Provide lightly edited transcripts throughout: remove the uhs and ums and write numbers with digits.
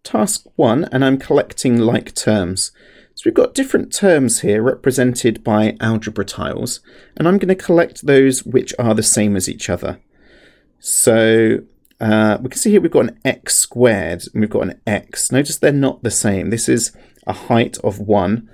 task 1, and I'm collecting like terms. So we've got different terms here represented by algebra tiles, and I'm going to collect those which are the same as each other. So we can see here we've got an x squared and we've got an x. Notice they're not the same. This is a height of 1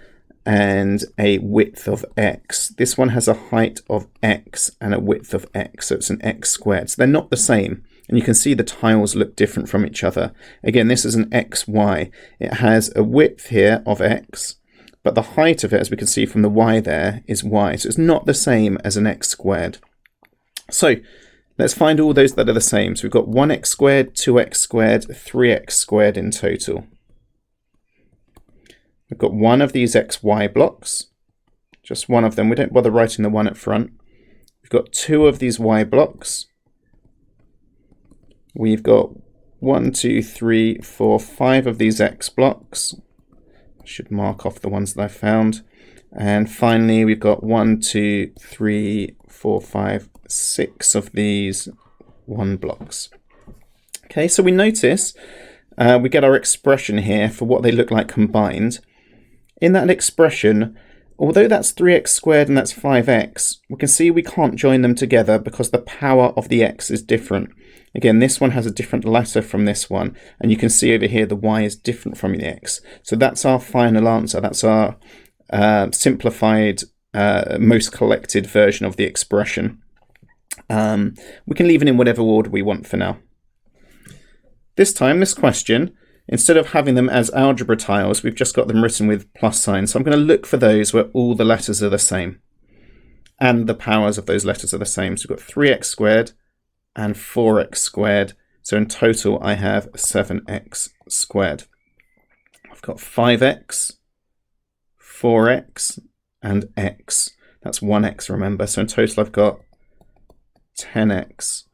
and a width of x. This one has a height of x and a width of x, so it's an x squared. So they're not the same, and you can see the tiles look different from each other. Again, this is an xy. It has a width here of x, but the height of it, as we can see from the y there, is y. So it's not the same as an x squared. So let's find all those that are the same. So we've got 1x squared, 2x squared, 3x squared in total. We've got one of these xy blocks, just one of them. We don't bother writing the one at front. We've got 2 of these y blocks. We've got 1, 2, 3, 4, 5 of these x blocks. I should mark off the ones that I found. And finally, we've got 1, 2, 3, 4, 5, 6 of these 1 blocks. Okay, so we notice we get our expression here for what they look like combined. In that expression, although that's 3x squared and that's 5x, we can see we can't join them together because the power of the x is different. Again, this one has a different letter from this one, and you can see over here the y is different from the x. So that's our final answer. That's our simplified, most collected version of the expression. We can leave it in whatever order we want for now. This time, this question, instead of having them as algebra tiles, we've just got them written with plus signs. So I'm going to look for those where all the letters are the same and the powers of those letters are the same. So we've got 3x squared and 4x squared. So in total, I have 7x squared. I've got 5x, 4x, and x. That's 1x, remember. So in total, I've got 10x.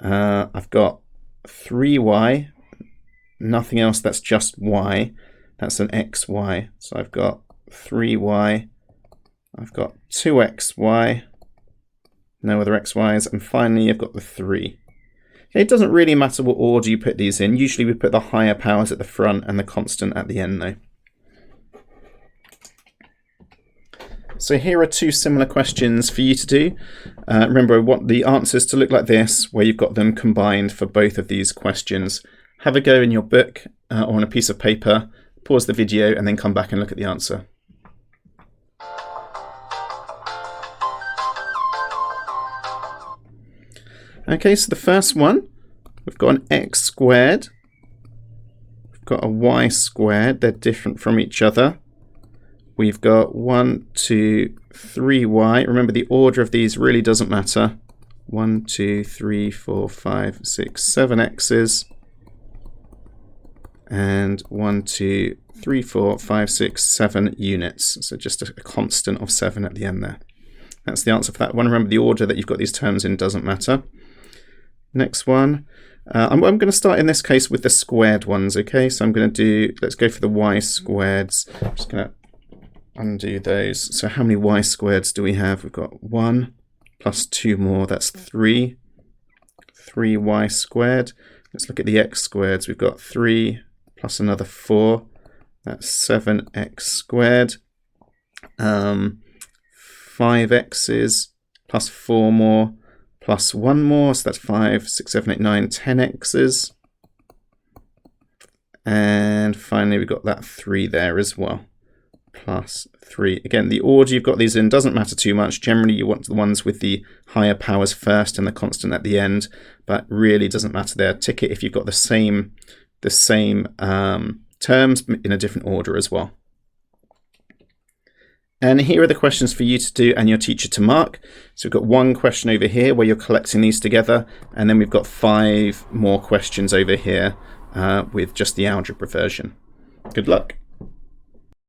I've got 3y, nothing else, that's just y. That's an xy. So I've got 3y, I've got 2xy, no other xy's, and finally I've got the 3. Okay, it doesn't really matter what order you put these in. Usually we put the higher powers at the front and the constant at the end though. So here are 2 similar questions for you to do. Remember, I want the answers to look like this, where you've got them combined for both of these questions. Have a go in your book or on a piece of paper, pause the video, and then come back and look at the answer. Okay, so the first one, we've got an x squared. We've got a y squared. They're different from each other. We've got 1, 2, 3y. Remember, the order of these really doesn't matter. 1, 2, 3, 4, 5, 6, 7 x's. And 1, 2, 3, 4, 5, 6, 7 units. So just a constant of 7 at the end there. That's the answer for that one. Remember, the order that you've got these terms in doesn't matter. Next one. I'm going to start in this case with the squared ones, okay? So I'm going to do, let's go for the y squareds. I'm just going to undo those. So how many y squareds do we have? We've got 1 plus 2 more, that's 3. 3y squared. Let's look at the x squareds. We've got 3 plus another 4, that's 7x squared. 5x's plus 4 more plus 1 more, so that's 5, 6, 7, 8, 9, 10x's. And finally we've got that 3 there as well. Plus 3. Again, the order you've got these in doesn't matter too much. Generally, you want the ones with the higher powers first and the constant at the end, but really doesn't matter there. Tick it if you've got the same terms in a different order as well. And here are the questions for you to do and your teacher to mark. So we've got 1 question over here where you're collecting these together, and then we've got 5 more questions over here with just the algebra version. Good luck.